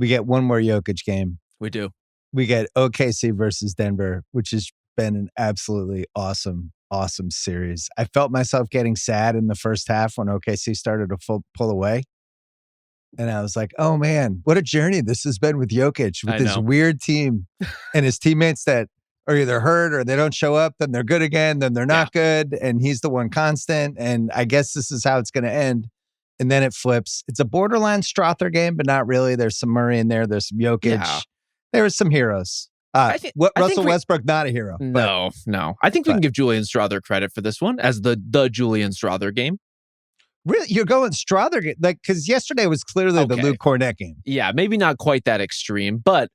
we get one more Jokic game. We do. We get OKC versus Denver, which has been an absolutely awesome series. I felt myself getting sad in the first half when OKC started to pull away. And I was like, oh man, what a journey this has been with Jokic, with this weird team and his teammates that are either hurt or they don't show up, then they're good again, then they're not good. And he's the one constant. And I guess this is how it's going to end. And then it flips. It's a borderline Strother game, but not really. There's some Murray in there. There's some Jokic. Yeah. There are some heroes. Russell Westbrook, not a hero. No. I think we can give Julian Strother credit for this one as the Julian Strother game. Really? You're going Strother? Because yesterday was clearly the Luke Cornett game. Yeah, maybe not quite that extreme, but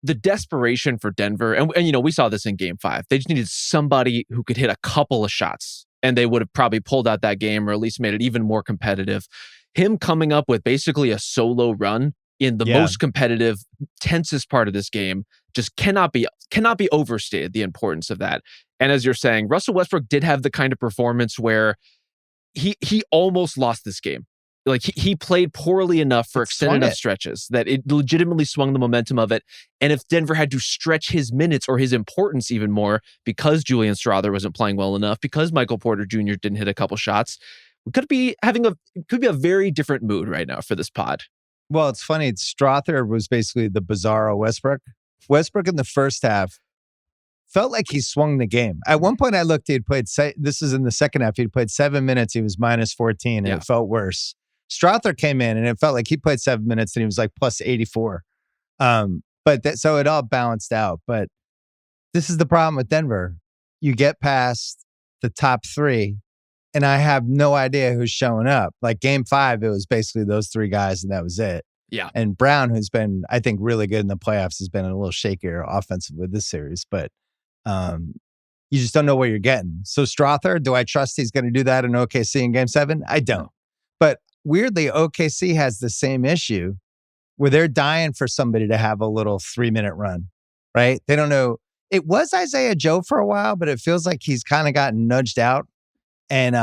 the desperation for Denver, and we saw this in Game 5. They just needed somebody who could hit a couple of shots, and they would have probably pulled out that game or at least made it even more competitive. Him coming up with basically a solo run in the most competitive, tensest part of this game just cannot be overstated, the importance of that. And as you're saying, Russell Westbrook did have the kind of performance where he almost lost this game. Like he played poorly enough for extended enough stretches that it legitimately swung the momentum of it. And if Denver had to stretch his minutes or his importance even more because Julian Strother wasn't playing well enough, because Michael Porter Jr. didn't hit a couple shots, we could be a very different mood right now for this pod. Well, it's funny. Strother was basically the bizarro Westbrook. Westbrook in the first half felt like he swung the game. At one point I looked, this is in the second half, he'd played 7 minutes, he was minus 14, and it felt worse. Strother came in, and it felt like he played 7 minutes, and he was like plus 84. So it all balanced out. But this is the problem with Denver. You get past the top three, and I have no idea who's showing up. Like Game 5, it was basically those three guys, and that was it. Yeah. And Brown, who's been, I think, really good in the playoffs, has been a little shakier offensive with this series, but you just don't know what you're getting. So Strother, do I trust he's going to do that in OKC in Game 7? I don't. But weirdly, OKC has the same issue where they're dying for somebody to have a little 3-minute run, right? They don't know. It was Isaiah Joe for a while, but it feels like he's kind of gotten nudged out. And,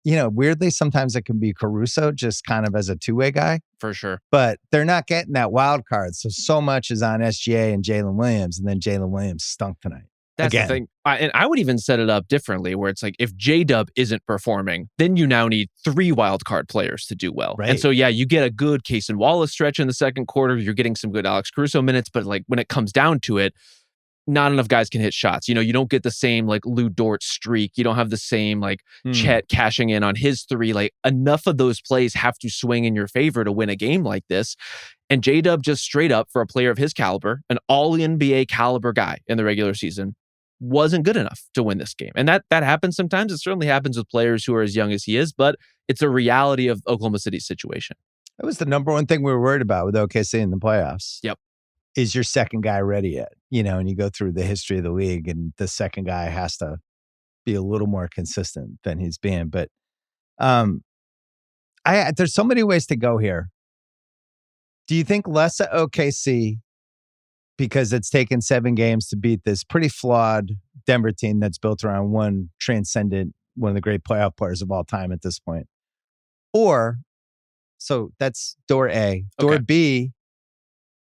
weirdly, sometimes it can be Caruso just kind of as a two-way guy. For sure. But they're not getting that wild card. So much is on SGA and Jalen Williams, and then Jalen Williams stunk tonight. That's the thing. And I would even set it up differently where it's like if J-Dub isn't performing, then you now need 3 wild card players to do well. Right. And so, you get a good Case and Wallace stretch in the second quarter. You're getting some good Alex Caruso minutes. But like when it comes down to it, not enough guys can hit shots. You don't get the same like Lou Dort streak. You don't have the same like Chet cashing in on his 3. Like enough of those plays have to swing in your favor to win a game like this. And J-Dub just straight up for a player of his caliber, an all-NBA caliber guy in the regular season, wasn't good enough to win this game. And that happens sometimes. It certainly happens with players who are as young as he is, but it's a reality of Oklahoma City's situation. That was the number one thing we were worried about with OKC in the playoffs. Yep. Is your second guy ready yet? And you go through the history of the league, and the second guy has to be a little more consistent than he's been. But there's so many ways to go here. Do you think less at OKC because it's taken 7 games to beat this pretty flawed Denver team that's built around one of the great playoff players of all time at this point? So that's door A. Door B,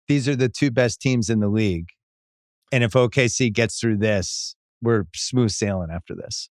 these are the 2 best teams in the league. And if OKC gets through this, we're smooth sailing after this.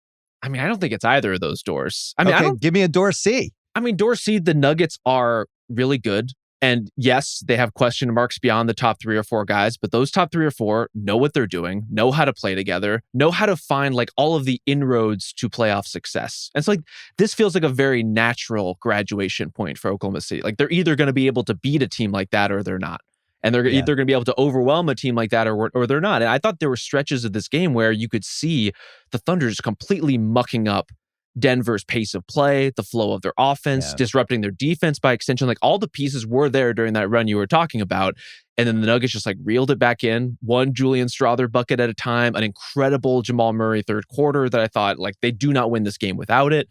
I mean, I don't think it's either of those doors. Give me a door C. Door C, the Nuggets are really good. And yes, they have question marks beyond the top 3 or 4 guys, but those top 3 or 4 know what they're doing, know how to play together, know how to find like all of the inroads to playoff success. And so like this feels like a very natural graduation point for Oklahoma City. Like they're either going to be able to beat a team like that or they're not. And they're either going to be able to overwhelm a team like that or they're not. And I thought there were stretches of this game where you could see the Thunder just completely mucking up Denver's pace of play, the flow of their offense, disrupting their defense by extension. Like all the pieces were there during that run you were talking about. And then the Nuggets just like reeled it back in, one Julian Strother bucket at a time, an incredible Jamal Murray third quarter that I thought like they do not win this game without it.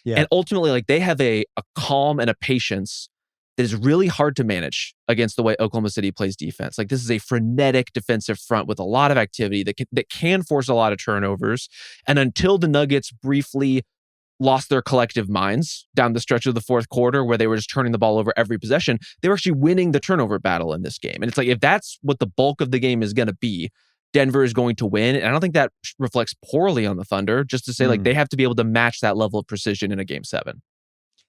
Yeah. And ultimately like they have a calm and a patience that is really hard to manage against the way Oklahoma City plays defense. Like this is a frenetic defensive front with a lot of activity that can force a lot of turnovers. And until the Nuggets briefly lost their collective minds down the stretch of the fourth quarter where they were just turning the ball over every possession. They were actually winning the turnover battle in this game. And it's like, if that's what the bulk of the game is going to be, Denver is going to win. And I don't think that reflects poorly on the Thunder, just to say like they have to be able to match that level of precision in a game 7.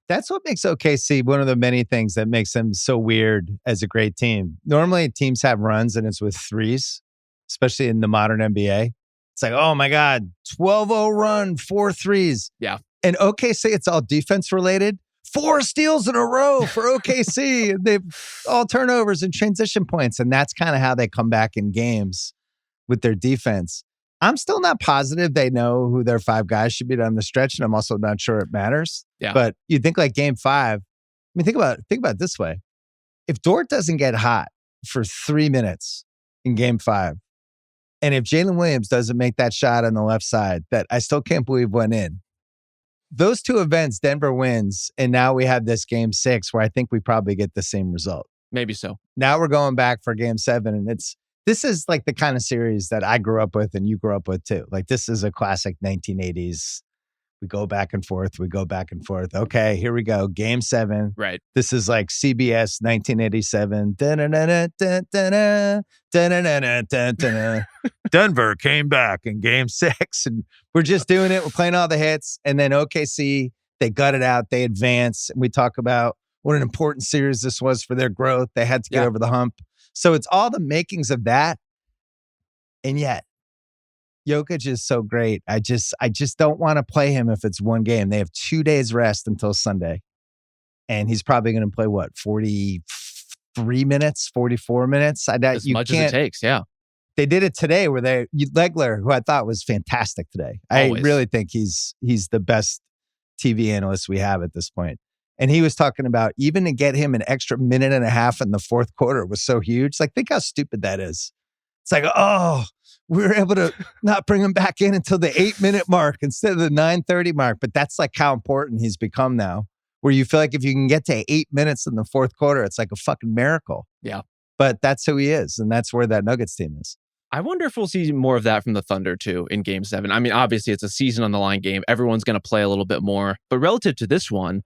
That's what makes OKC one of the many things that makes them so weird as a great team. Normally teams have runs and it's with threes, especially in the modern NBA. It's like, oh my God, 12-0 run, 4 threes. Yeah. And OKC, it's all defense related. 4 steals in a row for OKC. They've all turnovers and transition points. And that's kind of how they come back in games with their defense. I'm still not positive they know who their 5 guys should be down the stretch. And I'm also not sure it matters. Yeah. But you think like game 5, I mean, think about it this way. If Dort doesn't get hot for 3 minutes in game 5, and if Jalen Williams doesn't make that shot on the left side that I still can't believe went in, those 2 events, Denver wins, and now we have this game 6 where I think we probably get the same result. Maybe so. Now we're going back for game 7, and this is like the kind of series that I grew up with and you grew up with too. Like this is a classic 1980s. We go back and forth. Okay, here we go. Game 7. Right. This is like CBS 1987. Denver came back in game 6. And we're just doing it. We're playing all the hits. And then OKC, they gut it out. They advance. And we talk about what an important series this was for their growth. They had to get over the hump. So it's all the makings of that. And yet, Jokic is so great. I just don't want to play him if it's one game. They have 2 days rest until Sunday. And he's probably going to play, 43 minutes, 44 minutes? As much as it takes, yeah. They did it today where Legler, who I thought was fantastic today. Always. I really think he's the best TV analyst we have at this point. And he was talking about even to get him an extra minute and a half in the fourth quarter was so huge. Like, think how stupid that is. It's like, we were able to not bring him back in until the 8-minute mark instead of the 9:30 mark. But that's like how important he's become now, where you feel like if you can get to 8 minutes in the fourth quarter, it's like a fucking miracle. Yeah. But that's who he is. And that's where that Nuggets team is. I wonder if we'll see more of that from the Thunder too in game 7. I mean, obviously it's a season on the line game. Everyone's going to play a little bit more. But relative to this one,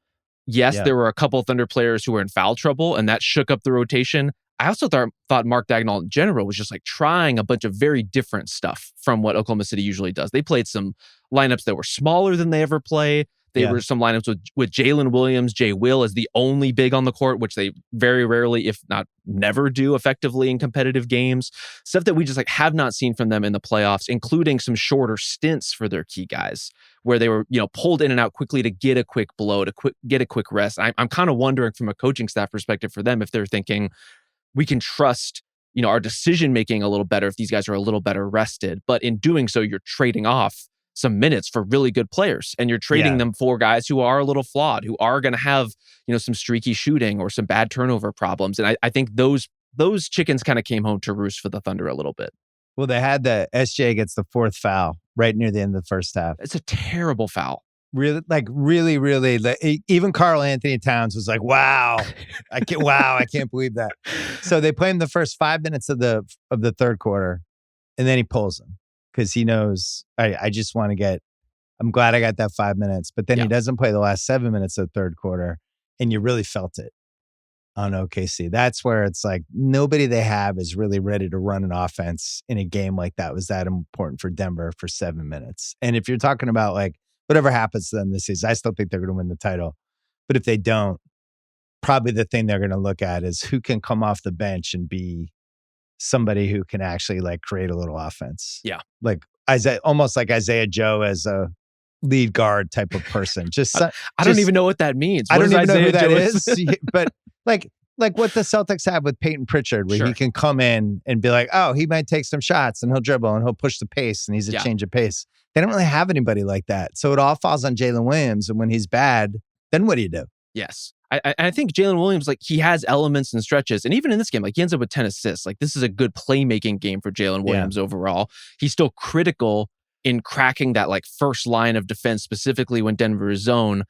yes, there were a couple of Thunder players who were in foul trouble and that shook up the rotation. I also thought Mark Daigneault in general was just like trying a bunch of very different stuff from what Oklahoma City usually does. They played some lineups that were smaller than they ever play. They were some lineups with Jalen Williams, Jay Will as the only big on the court, which they very rarely, if not never, do effectively in competitive games. Stuff that we just like have not seen from them in the playoffs, including some shorter stints for their key guys, where they were pulled in and out quickly to get a quick blow, get a quick rest. I'm kind of wondering from a coaching staff perspective for them if they're thinking we can trust our decision making a little better if these guys are a little better rested. But in doing so, you're trading off some minutes for really good players, and you're trading them for guys who are a little flawed, who are going to have some streaky shooting or some bad turnover problems. And I think those chickens kind of came home to roost for the Thunder a little bit. Well, they had the SJ gets the 4th foul right near the end of the first half. It's a terrible foul. Really, even Karl Anthony Towns was like, wow, I can't believe that. So they play him the first 5 minutes of the third quarter, and then he pulls him because he knows I'm glad I got that 5 minutes, but then he doesn't play the last 7 minutes of the third quarter, and you really felt it on OKC. That's where it's like nobody they have is really ready to run an offense in a game like that was that important for Denver for 7 minutes. And if you're talking about like whatever happens to them this season, I still think they're going to win the title. But if they don't, probably the thing they're going to look at is who can come off the bench and be somebody who can actually like create a little offense. Yeah. Like almost like Isaiah Joe as a lead guard type of person. I don't even know what that means. I don't even know who that is. But like what the Celtics have with Peyton Pritchard, where he can come in and be like, oh, he might take some shots and he'll dribble and he'll push the pace and he's a change of pace. They don't really have anybody like that. So it all falls on Jalen Williams. And when he's bad, then what do you do? Yes. I think Jalen Williams, like he has elements and stretches. And even in this game, like he ends up with 10 assists. Like this is a good playmaking game for Jalen Williams overall. He's still critical in cracking that like first line of defense, specifically when Denver is zone.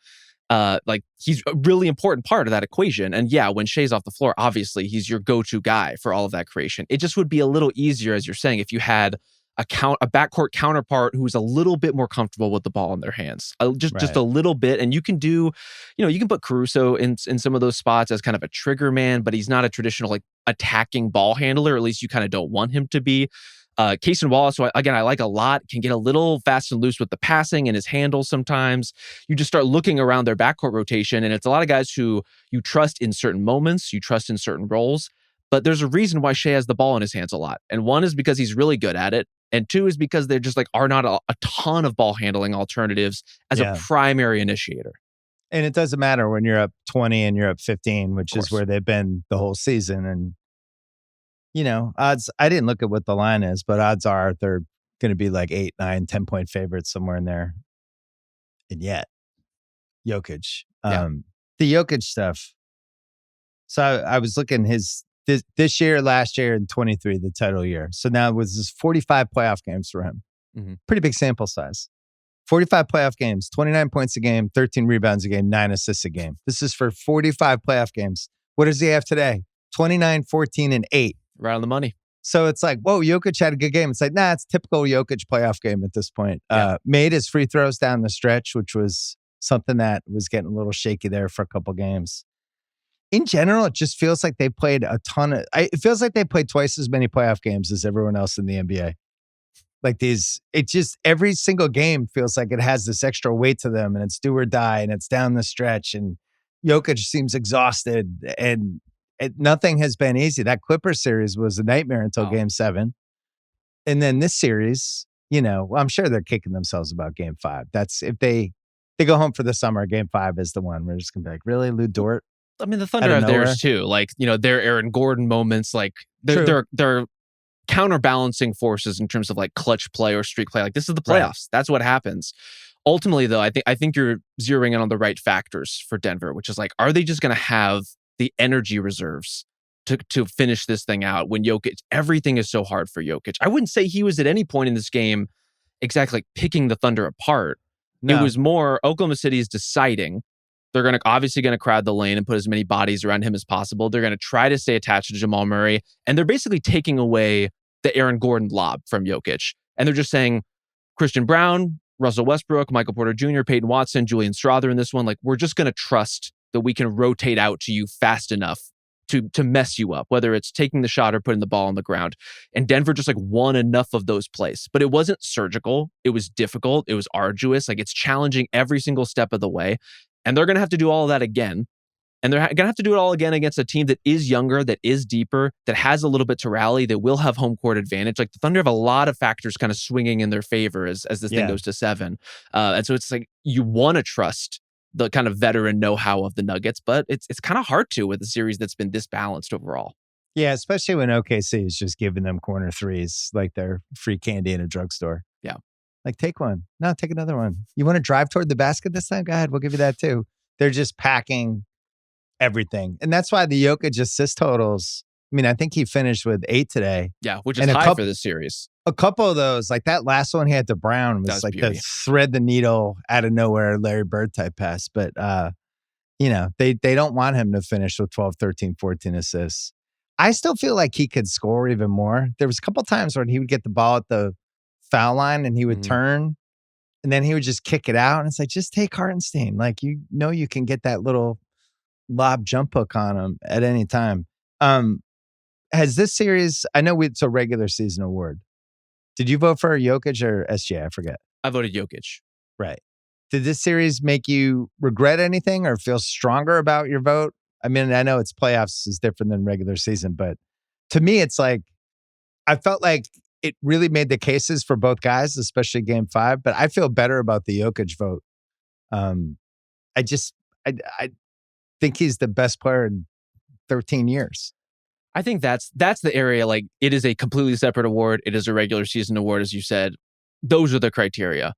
Like he's a really important part of that equation. And when Shai's off the floor, obviously he's your go-to guy for all of that creation. It just would be a little easier, as you're saying, if you had a backcourt counterpart who's a little bit more comfortable with the ball in their hands, just a little bit. And you can you can put Caruso in some of those spots as kind of a trigger man, but he's not a traditional like attacking ball handler. At least you kind of don't want him to be. Cason Wallace, who I like a lot, can get a little fast and loose with the passing and his handle sometimes. You just start looking around their backcourt rotation, and it's a lot of guys who you trust in certain moments, you trust in certain roles. But there's a reason why Shai has the ball in his hands a lot. And one is because he's really good at it. And two is because there just like are not a ton of ball handling alternatives as a primary initiator. And it doesn't matter when you're up 20 and you're up 15, which is where they've been the whole season. And odds, I didn't look at what the line is, but odds are they're going to be like 8, 9, 10-point favorites somewhere in there. And yet, Jokic. The Jokic stuff. So I was looking this year, last year, and 23, the title year. So now it was this 45 playoff games for him. Mm-hmm. Pretty big sample size. 45 playoff games, 29 points a game, 13 rebounds a game, 9 assists a game. This is for 45 playoff games. What does he have today? 29, 14, and 8. Right on the money. So it's like, whoa, Jokic had a good game. It's like, nah, it's typical Jokic playoff game at this point. Made his free throws down the stretch, which was something that was getting a little shaky there for a couple games. In general, it just feels like they played it feels like they played twice as many playoff games as everyone else in the NBA. Like every single game feels like it has this extra weight to them, and it's do or die, and it's down the stretch, and Jokic seems exhausted, and nothing has been easy. That Clippers series was a nightmare until Game 7. And then this series, I'm sure they're kicking themselves about Game 5. That's if they go home for the summer, Game 5 is the one. We're just going to be like, really, Lou Dort? I mean, the Thunder have theirs too. Like, their Aaron Gordon moments, like they're counterbalancing forces in terms of like clutch play or streak play. Like, this is the playoffs. Right. That's what happens. Ultimately, though, I think you're zeroing in on the right factors for Denver, which is like, are they just going to have the energy reserves to finish this thing out when Jokic, everything is so hard for Jokic? I wouldn't say he was at any point in this game exactly like picking the Thunder apart. No. It was more Oklahoma City is deciding they're obviously going to crowd the lane and put as many bodies around him as possible. They're going to try to stay attached to Jamal Murray, and they're basically taking away the Aaron Gordon lob from Jokic. And they're just saying, Christian Brown, Russell Westbrook, Michael Porter Jr., Peyton Watson, Julian Strawther in this one, like, we're just going to trust that we can rotate out to you fast enough to mess you up, whether it's taking the shot or putting the ball on the ground. And Denver just like won enough of those plays. But it wasn't surgical. It was difficult. It was arduous. Like, it's challenging every single step of the way. And they're going to have to do all of that again. And they're going to have to do it all again against a team that is younger, that is deeper, that has a little bit to rally, that will have home court advantage. Like, the Thunder have a lot of factors kind of swinging in their favor as this thing goes to 7. And so it's like, you want to trust the kind of veteran know-how of the Nuggets, but it's kind of hard to with a series that's been this balanced overall. Yeah, especially when OKC is just giving them corner threes like they're free candy in a drugstore. Yeah. Like, take one. No, take another one. You want to drive toward the basket this time? Go ahead. We'll give you that too. They're just packing everything. And that's why the Jokic assist totals, I mean, I think he finished with 8 today. Yeah, which is high for this series. A couple of those, like that last one he had to Brown was like beauty. The thread the needle out of nowhere Larry Bird type pass. But, they don't want him to finish with 12, 13, 14 assists. I still feel like he could score even more. There was a couple times when he would get the ball at the foul line and he would turn and then he would just kick it out. And it's like, just take Hartenstein. Like, you can get that little lob jump hook on him at any time. Has this series, I know it's a regular season award. Did you vote for Jokic or SGA? I forget. I voted Jokic. Right. Did this series make you regret anything or feel stronger about your vote? I mean, I know it's playoffs is different than regular season, but to me, it's like, I felt like it really made the cases for both guys, especially Game 5, but I feel better about the Jokic vote. I think he's the best player in 13 years. I think that's the area. Like, it is a completely separate award. It is a regular season award, as you said. Those are the criteria.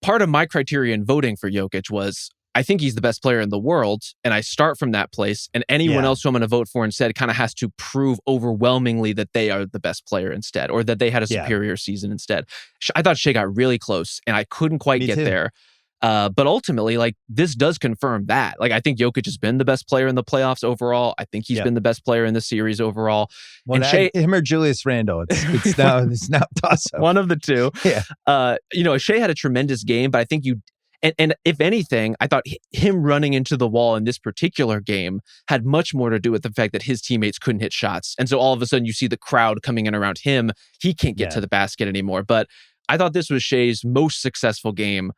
Part of my criteria in voting for Jokic was, I think he's the best player in the world, and I start from that place. And anyone else who I'm going to vote for instead kind of has to prove overwhelmingly that they are the best player instead, or that they had a superior season instead. I thought Shai got really close, and I couldn't quite get there. But ultimately, like, this does confirm that. Like, I think Jokic has been the best player in the playoffs overall. I think he's been the best player in the series overall. Well, And him or Julius Randle, it's now toss up. One of the two. Yeah. Shea had a tremendous game, but I think and if anything, I thought him running into the wall in this particular game had much more to do with the fact that his teammates couldn't hit shots. And so all of a sudden you see the crowd coming in around him. He can't get to the basket anymore. But I thought this was Shea's most successful game,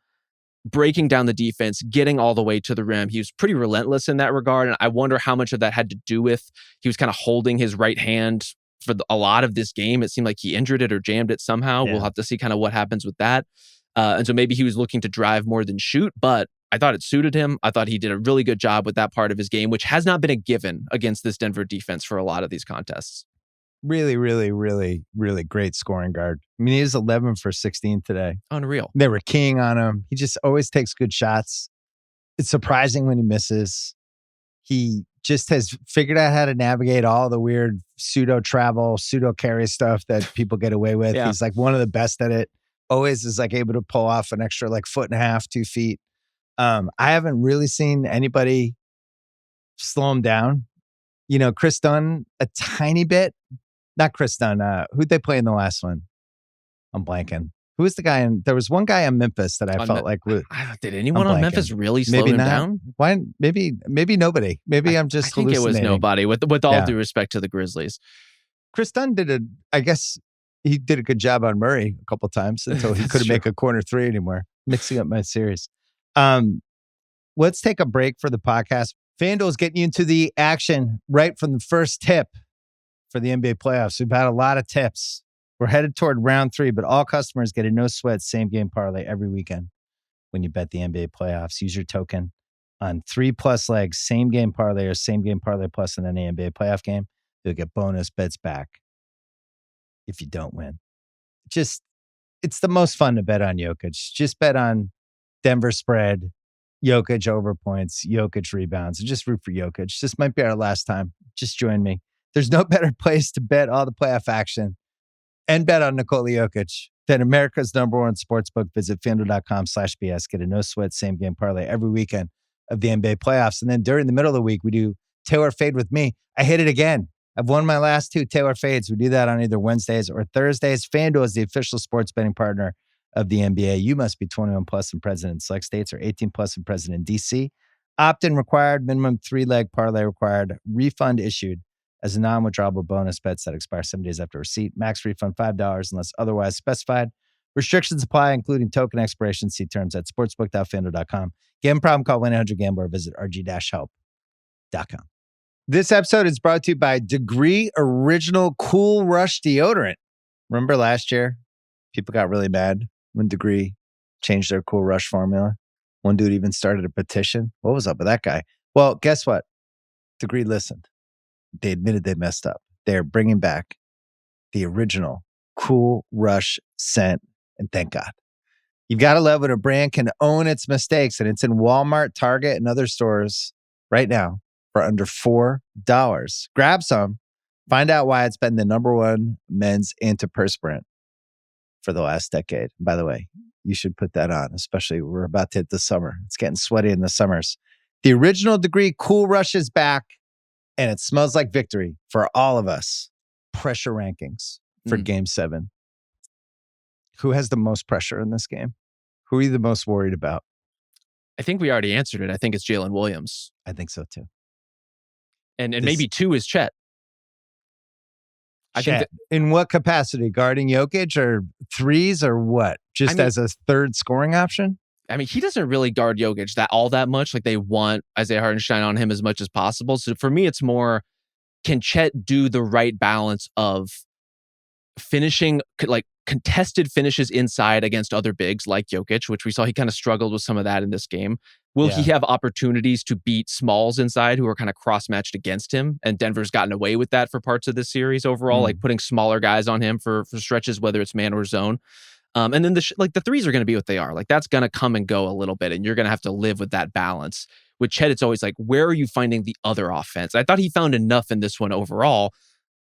breaking down the defense, getting all the way to the rim. He was pretty relentless in that regard. And I wonder how much of that had to do with he was kind of holding his right hand for a lot of this game. It seemed like he injured it or jammed it somehow. We'll have to see kind of what happens with that. And so maybe he was looking to drive more than shoot, but I thought it suited him. I thought he did a really good job with that part of his game, which has not been a given against this Denver defense for a lot of these contests. Really, really, really, really great scoring guard. I mean, he is 11 for 16 today. Unreal. They were keying on him. He just always takes good shots. It's surprising when he misses. He just has figured out how to navigate all the weird pseudo travel, pseudo carry stuff that people get away with. He's like one of the best at it. Always is like able to pull off an extra like 1.5 feet, 2 feet. I haven't really seen anybody slow him down. You know, Chris Dunn a tiny bit. Not Chris Dunn. Who'd they play in the last one? I'm blanking. Who was the guy there was one guy in Memphis that I felt like did anyone on Memphis really slow him down? Why? Maybe nobody. Maybe I'm just I think hallucinating. It was nobody. With all due respect to the Grizzlies, Chris Dunn I guess he did a good job on Murray a couple times until he couldn't make a corner three anymore. Mixing up my series. Let's take a break for the podcast. FanDuel's getting you into the action right from the first tip for the NBA playoffs. We've had a lot of tips. We're headed toward round 3, but all customers get a no sweat same game parlay every weekend when you bet the NBA playoffs. Use your token on 3+ legs, same game parlay or same game parlay plus in any NBA playoff game. You'll get bonus bets back if you don't win. It's the most fun to bet on Jokic. Just bet on Denver spread, Jokic over points, Jokic rebounds, and just root for Jokic. This might be our last time. Just join me. There's no better place to bet all the playoff action and bet on Nikola Jokic than America's #1 sportsbook. Visit FanDuel.com/BS. Get a no sweat same game parlay every weekend of the NBA playoffs. And then during the middle of the week, we do Taylor Fade with me. I hit it again. I've won my last 2 Taylor Fades. We do that on either Wednesdays or Thursdays. FanDuel is the official sports betting partner of the NBA. You must be 21 plus and present in select states or 18 plus and present in DC. Opt-in required. Minimum 3-leg parlay required. Refund issued as a non-withdrawable bonus bets that expire 7 days after receipt. Max refund $5 unless otherwise specified. Restrictions apply, including token expiration. See terms at sportsbook.fanduel.com. Gambling problem? Call 1-800-GAMBLER or visit rg-help.com. This episode is brought to you by Degree Original Cool Rush Deodorant. Remember last year, people got really mad when Degree changed their Cool Rush formula. One dude even started a petition. What was up with that guy? Well, guess what? Degree listened. They admitted they messed up. They're bringing back the original Cool Rush scent, and thank God. You've got to love when a brand can own its mistakes, and it's in Walmart, Target, and other stores right now for under $4. Grab some. Find out why it's been the #1 men's antiperspirant for the last decade. By the way, you should put that on, especially we're about to hit the summer. It's getting sweaty in the summers. The original Degree Cool Rush is back, and it smells like victory for all of us. Pressure rankings for Game 7. Who has the most pressure in this game? Who are you the most worried about? I think we already answered it. I think it's Jalen Williams. I think so too. And maybe 2 is Chet. I think in what capacity? Guarding Jokic or threes or what? Just as a third scoring option? I mean, he doesn't really guard Jokic that much. Like, they want Isaiah Hartenstein on him as much as possible. So for me, it's more, can Chet do the right balance of finishing, like contested finishes inside against other bigs like Jokic, which we saw he kind of struggled with some of that in this game. Will he have opportunities to beat smalls inside who are kind of cross-matched against him? And Denver's gotten away with that for parts of this series overall, like putting smaller guys on him for stretches, whether it's man or zone. And then the threes are going to be what they are. Like, that's going to come and go a little bit, and you're going to have to live with that balance. With Chet, it's always like, where are you finding the other offense? I thought he found enough in this one overall,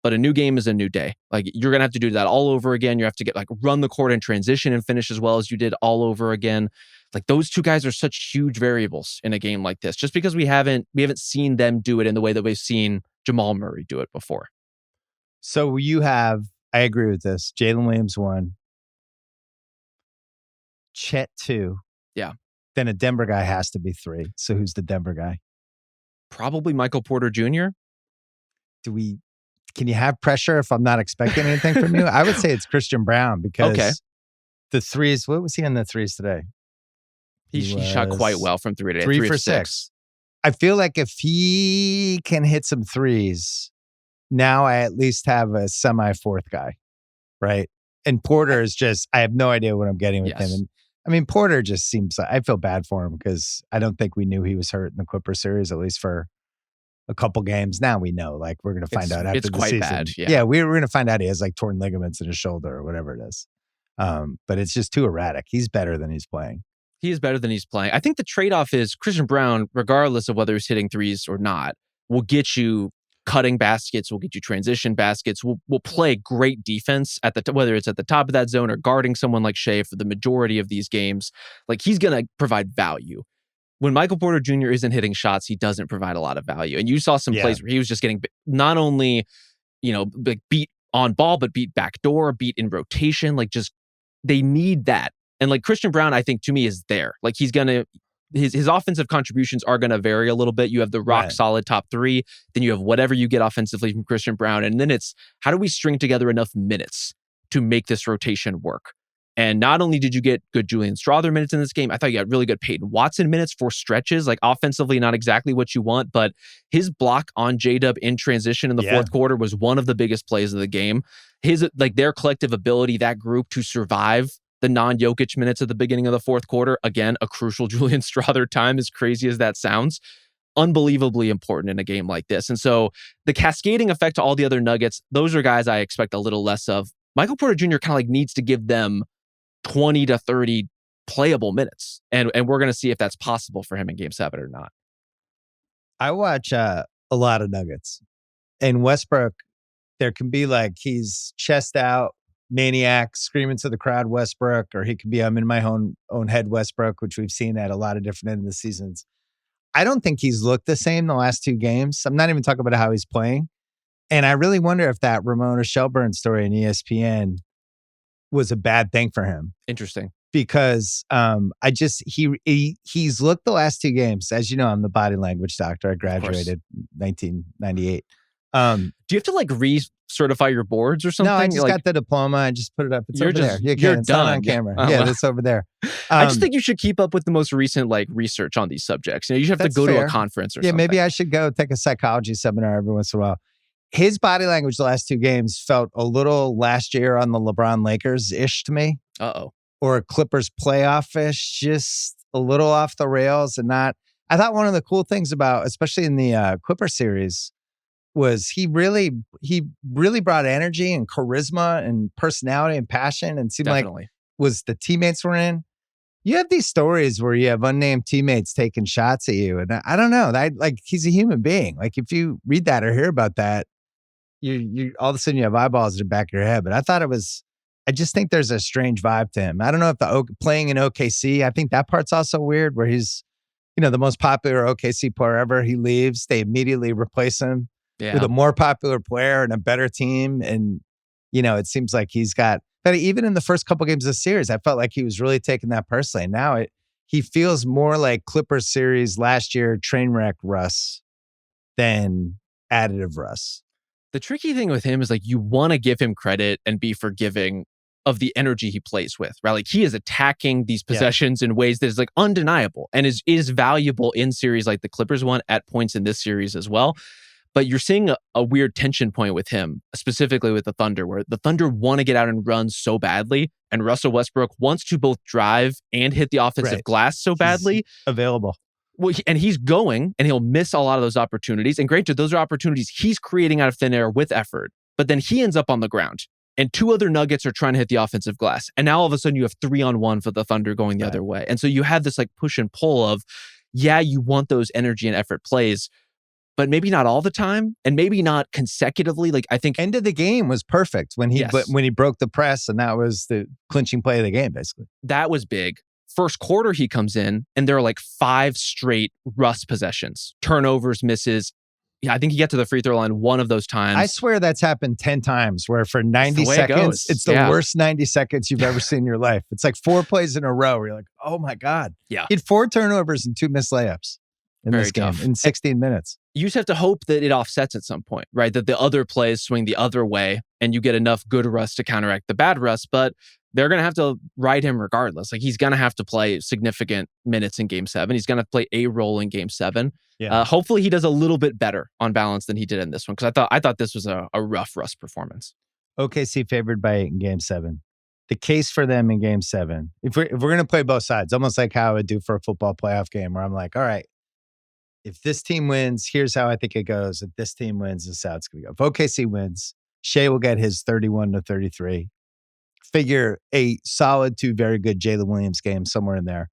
but a new game is a new day. Like, you're going to have to do that all over again. You have to run the court in transition and finish as well as you did all over again. Like those two guys are such huge variables in a game like this, just because we haven't seen them do it in the way that we've seen Jamal Murray do it before. So you have, I agree with this, Jalen Williams 1, Chet 2. Yeah. Then a Denver guy has to be 3. So who's the Denver guy? Probably Michael Porter Jr. Can you have pressure if I'm not expecting anything from you? I would say it's Christian Brown because the threes, what was he in the threes today? He shot quite well from 3 today. 3 for 6. I feel like if he can hit some threes, now I at least have a semi-fourth guy, right? And Porter is just, I have no idea what I'm getting with him. And I mean, Porter just seems, I feel bad for him because I don't think we knew he was hurt in the Clippers series, at least for a couple games. Now we know, like we're going to find out after the season. It's quite bad. Yeah, we're going to find out he has like torn ligaments in his shoulder or whatever it is. But it's just too erratic. He's better than he's playing. He is better than he's playing. I think the trade-off is Christian Brown, regardless of whether he's hitting threes or not, will get you cutting baskets, will get you transition baskets, will play great defense at whether it's at the top of that zone or guarding someone like Shea for the majority of these games. Like he's going to provide value. When Michael Porter Jr. isn't hitting shots, he doesn't provide a lot of value. And you saw some plays where he was just getting not only, like beat on ball, but beat backdoor, beat in rotation. Like just, they need that. And like Christian Brown, I think to me is there. Like he's going to, his offensive contributions are going to vary a little bit. You have the rock solid top 3. Then you have whatever you get offensively from Christian Brown. And then it's, how do we string together enough minutes to make this rotation work? And not only did you get good Julian Strawther minutes in this game, I thought you got really good Peyton Watson minutes for stretches, like offensively, not exactly what you want, but his block on J-Dub in transition in the fourth quarter was one of the biggest plays of the game. His, like their collective ability, that group to survive the non-Jokic minutes at the beginning of the fourth quarter, again, a crucial Julian Strawther time, as crazy as that sounds, unbelievably important in a game like this. And so the cascading effect to all the other Nuggets, those are guys I expect a little less of. Michael Porter Jr. kind of like needs to give them 20 to 30 playable minutes. And we're going to see if that's possible for him in Game 7 or not. I watch a lot of Nuggets. And Westbrook, there can be like he's chest out, maniac, screaming to the crowd Westbrook, or he could be I'm in my own head Westbrook, which we've seen at a lot of different ends of the seasons. I don't think he's looked the same the last 2 games. I'm not even talking about how he's playing. And I really wonder if that Ramona Shelburne story in ESPN was a bad thing for him. Interesting. Because he's looked the last 2 games. As you know, I'm the body language doctor. I graduated 1998. Do you have to like recertify your boards or something? No, I just like, got the diploma. I just put it up. It's you're over just, there. you're it's done not on camera. Oh, yeah, wow. that's over there. I just think you should keep up with the most recent like research on these subjects. You have to go to a conference or something. Yeah, maybe I should go take a psychology seminar every once in a while. His body language the last 2 games felt a little last year on the LeBron Lakers-ish to me. Uh-oh. Or Clippers playoff-ish, just a little off the rails and not. I thought one of the cool things about, especially in the Clipper series, was he really brought energy and charisma and personality and passion, and seemed like was the teammates were in. You have these stories where you have unnamed teammates taking shots at you, and I don't know. Like he's a human being. Like if you read that or hear about that, you all of a sudden you have eyeballs in the back of your head. But I thought it was. I just think there's a strange vibe to him. I don't know if playing in OKC, I think that part's also weird where he's, the most popular OKC player ever. He leaves. They immediately replace him with a more popular player and a better team. And, it seems like he's got, but even in the first couple games of the series, I felt like he was really taking that personally. And now he feels more like Clippers series last year, train wreck Russ than additive Russ. The tricky thing with him is like you want to give him credit and be forgiving of the energy he plays with, right? Like he is attacking these possessions in ways that is like undeniable and is valuable in series like the Clippers one at points in this series as well. But you're seeing a weird tension point with him, specifically with the Thunder, where the Thunder want to get out and run so badly, and Russell Westbrook wants to both drive and hit the offensive glass so badly. He's available. Well, and he's going, and he'll miss a lot of those opportunities. And granted, those are opportunities he's creating out of thin air with effort. But then he ends up on the ground, and 2 other Nuggets are trying to hit the offensive glass. And now all of a sudden you have 3-on-1 for the Thunder going the other way. And so you have this like push and pull of, you want those energy and effort plays, but maybe not all the time, and maybe not consecutively. Like I think end of the game was perfect when he broke the press, and that was the clinching play of the game, basically. That was big. first quarter he comes in and there are like 5 straight Russ possessions, turnovers, misses. Yeah, I think he got to the free throw line one of those times. I swear that's happened 10 times where for 90 the way it seconds, goes. it's the worst 90 seconds you've ever seen in your life. It's like 4 plays in a row where you're like, oh my God. Yeah. He had 4 turnovers and 2 missed layups in Very this game tough. in 16 minutes. You just have to hope that it offsets at some point, right? That the other plays swing the other way and you get enough good Russ to counteract the bad Russ, but they're going to have to ride him regardless. Like he's going to have to play significant minutes in Game 7. He's going to play a role in Game 7. Yeah. Hopefully he does a little bit better on balance than he did in this one, because I thought this was a rough Russ performance. OKC favored by 8 in Game 7. The case for them in Game 7, if we're going to play both sides, almost like how I would do for a football playoff game where I'm like, all right, if this team wins, here's how I think it goes. If this team wins, this is how it's going to go. If OKC wins, Shea will get his 31-33. Figure a solid to very good Jalen Williams game somewhere in there.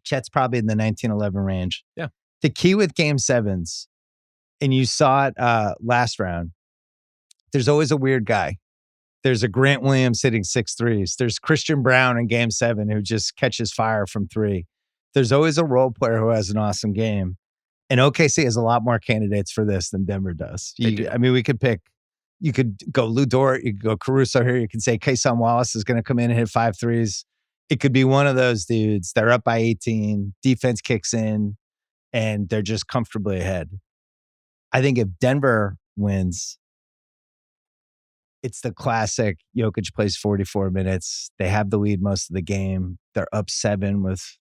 Chet's probably in the 19-11 range. Yeah. The key with Game 7s, and you saw it last round, there's always a weird guy. There's a Grant Williams hitting 6 threes. There's Christian Brown in Game 7 who just catches fire from 3. There's always a role player who has an awesome game. And OKC has a lot more candidates for this than Denver does. I mean, we could pick, you could go Lou Dort, you could go Caruso here, you could say Kason Wallace is going to come in and hit 5 threes. It could be one of those dudes. They're up by 18, defense kicks in, and they're just comfortably ahead. I think if Denver wins, it's the classic Jokic plays 44 minutes. They have the lead most of the game. They're up 7 with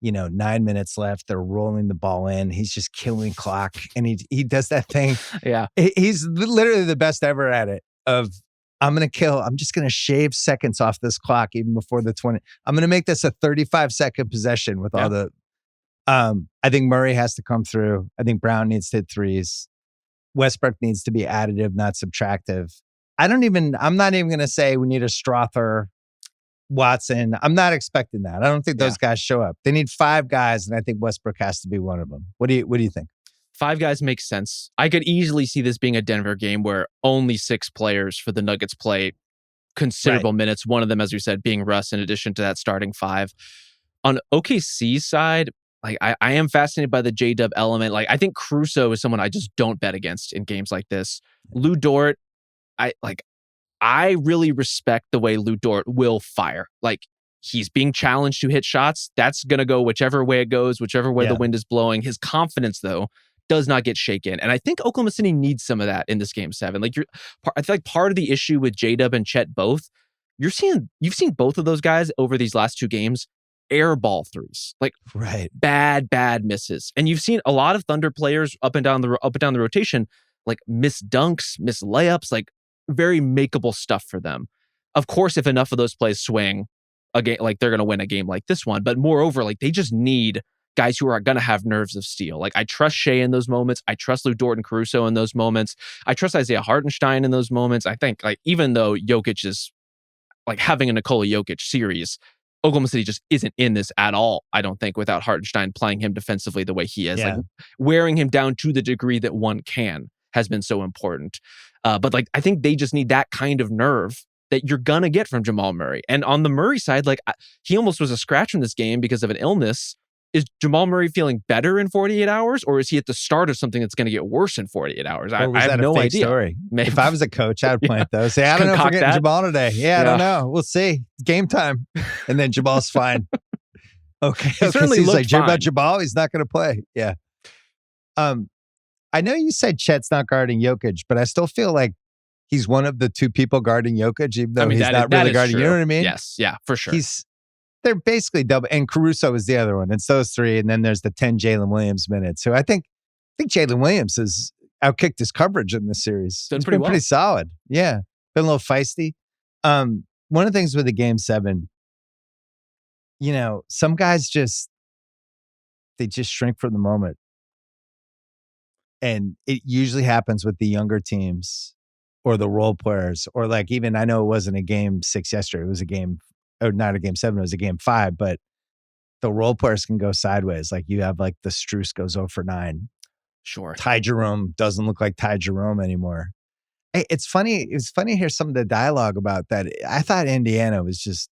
9 minutes left. They're rolling the ball in. He's just killing clock. And he does that thing. Yeah. He's literally the best ever at it of, I'm just going to shave seconds off this clock even before the 20. I'm going to make this a 35-second possession with all the, I think Murray has to come through. I think Brown needs to hit threes. Westbrook needs to be additive, not subtractive. I'm not even going to say we need a Strother, Watson. I'm not expecting that. I don't think those guys show up. They need 5 guys, and I think Westbrook has to be one of them. What do you think? 5 guys makes sense. I could easily see this being a Denver game where only 6 players for the Nuggets play considerable minutes. One of them, as we said, being Russ, in addition to that starting 5. On OKC's side, like I am fascinated by the J-Dub element. Like I think Caruso is someone I just don't bet against in games like this. Lou Dort, I really respect the way Lou Dort will fire. Like he's being challenged to hit shots. That's going to go whichever way it goes, whichever way the wind is blowing. His confidence, though, does not get shaken. And I think Oklahoma City needs some of that in this Game 7. Like I feel like part of the issue with J-Dub and Chet both, you've seen both of those guys over these last 2 games airball threes, like bad misses. And you've seen a lot of Thunder players up and down the rotation, like miss dunks, miss layups, like very makeable stuff for them. Of course, if enough of those plays swing, a game, like they're going to win a game like this one. But moreover, like they just need guys who are going to have nerves of steel. Like I trust Shea in those moments. I trust Lou Dort and Caruso in those moments. I trust Isaiah Hartenstein in those moments. I think like even though Jokic is like having a Nikola Jokic series, Oklahoma City just isn't in this at all, I don't think, without Hartenstein playing him defensively the way he is. Like wearing him down to the degree that one can has been so important. But like I think they just need that kind of nerve that you're going to get from Jamal Murray. And on the Murray side, like he almost was a scratch from this game because of an illness. Is Jamal Murray feeling better in 48 hours, or is he at the start of something that's going to get worse in 48 hours? I have no idea. Story? If I was a coach, I would plant those. Say, I don't know if we're getting Jamal today. I don't know. We'll see. Game time. And then Jamal's fine. Okay. He certainly he's looked like, fine. About Jamal, he's not going to play. Yeah. I know you said Chet's not guarding Jokic, but I still feel like he's one of the 2 people guarding Jokic, even though he's not really guarding. True. You know what I mean? Yes. Yeah, for sure. They're basically double, and Caruso is the other one. It's those 3, and then there's the 10 Jalen Williams minutes. So I think Jalen Williams has outkicked his coverage in this series. Done It's pretty been well. pretty solid. Yeah, been a little feisty. One of the things with the Game 7, some guys they just shrink from the moment, and it usually happens with the younger teams or the role players, or like even I know it wasn't a Game 6 yesterday. It was a game. Or not a Game 7, it was a Game 5, but the role players can go sideways. Like you have like the Strus goes 0 for 9. Sure. Ty Jerome doesn't look like Ty Jerome anymore. It's funny. It's funny to hear some of the dialogue about that. I thought Indiana was just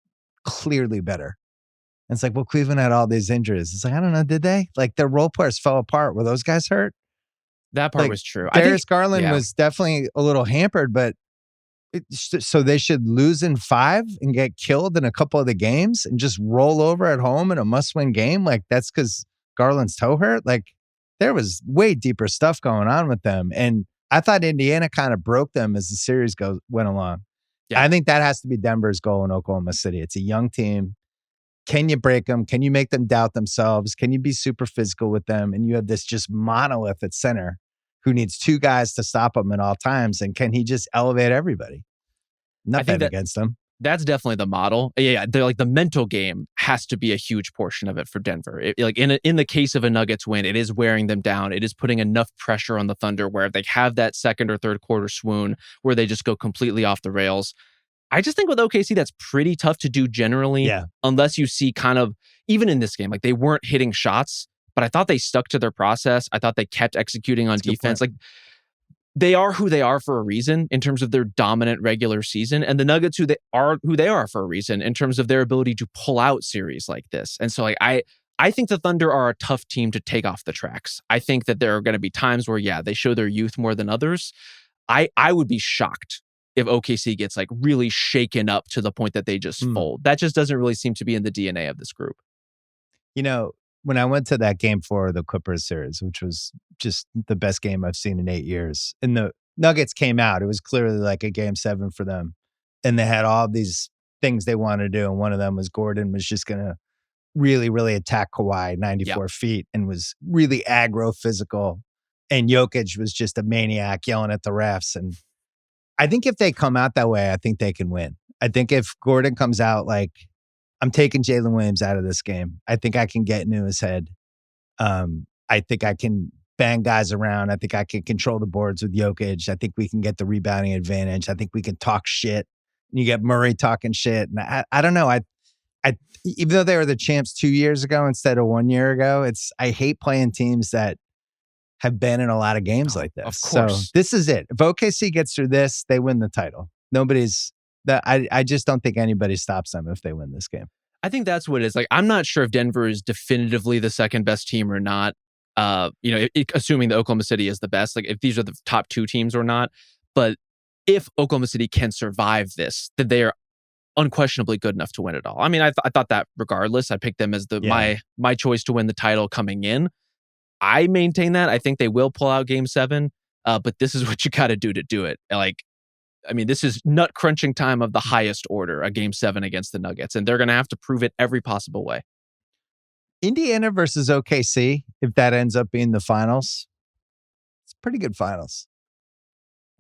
clearly better. And it's like, well, Cleveland had all these injuries. It's like, I don't know, did they? Like their role players fell apart. Were those guys hurt? That part was true. Darius Garland was definitely a little hampered, but so they should lose in 5 and get killed in a couple of the games and just roll over at home in a must-win game. Like that's because Garland's toe hurt. Like there was way deeper stuff going on with them. And I thought Indiana kind of broke them as the series went along. Yeah. I think that has to be Denver's goal in Oklahoma City. It's a young team. Can you break them? Can you make them doubt themselves? Can you be super physical with them? And you have this just monolith at center who needs 2 guys to stop him at all times. And can he just elevate everybody? Nothing against them. That's definitely the model. Yeah, they're like the mental game has to be a huge portion of it for Denver. Like in the case of a Nuggets win, it is wearing them down. It is putting enough pressure on the Thunder where they have that second or third quarter swoon where they just go completely off the rails. I just think with OKC, that's pretty tough to do generally, unless you see kind of, even in this game, like they weren't hitting shots, but I thought they stuck to their process. I thought they kept executing on defense. Like they are who they are for a reason in terms of their dominant regular season, and the Nuggets who they are for a reason in terms of their ability to pull out series like this. And so like I think the Thunder are a tough team to take off the tracks. I think that there are going to be times where, they show their youth more than others. I would be shocked if OKC gets like really shaken up to the point that they just fold. That just doesn't really seem to be in the DNA of this group. You know, when I went to that game 4 of the Clippers series, which was just the best game I've seen in 8 years, and the Nuggets came out, it was clearly like a game 7 for them. And they had all these things they wanted to do. And one of them was Gordon was just going to really, really attack Kawhi 94 feet and was really aggro physical. And Jokic was just a maniac yelling at the refs. And I think if they come out that way, I think they can win. I think if Gordon comes out like, I'm taking Jalen Williams out of this game, I think I can get into his head. I think I can bang guys around. I think I can control the boards with Jokic. I think we can get the rebounding advantage. I think we can talk shit. And you get Murray talking shit. And I don't know. I even though they were the champs 2 years ago instead of 1 year ago, I hate playing teams that have been in a lot of games like this. Of course. So this is it. If OKC gets through this, they win the title. I just don't think anybody stops them if they win this game. I think that's what it is. Like, I'm not sure if Denver is definitively the second best team or not. Assuming that Oklahoma City is the best, like if these are the top 2 teams or not. But if Oklahoma City can survive this, then they are unquestionably good enough to win it all. I mean, I thought that regardless, I picked them as my choice to win the title coming in. I maintain that. I think they will pull out Game 7, but this is what you got to do it. Like, I mean, this is nut crunching time of the highest order, a Game 7 against the Nuggets, and they're going to have to prove it every possible way. Indiana versus OKC, if that ends up being the finals, it's pretty good finals.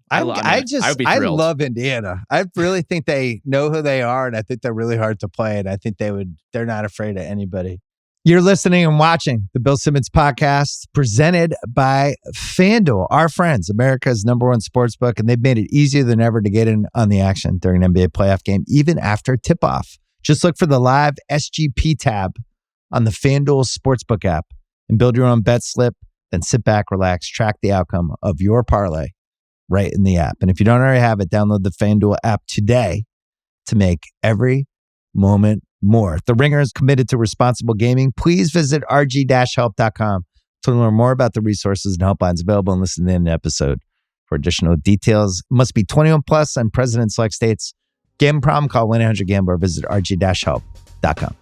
I love Indiana. I really think they know who they are, and I think they're really hard to play, and I think they're not afraid of anybody. You're listening and watching the Bill Simmons podcast presented by FanDuel, our friends, America's #1 sportsbook, and they've made it easier than ever to get in on the action during an NBA playoff game, even after tip-off. Just look for the live SGP tab on the FanDuel Sportsbook app and build your own bet slip, then sit back, relax, track the outcome of your parlay right in the app. And if you don't already have it, download the FanDuel app today to make every moment more. The Ringer is committed to responsible gaming. Please visit rg-help.com to learn more about the resources and helplines available and listen to the end of the episode for additional details. Must be 21 plus and present in select states. Gambling problem? Call 1-800-GAMBLER or visit rg-help.com.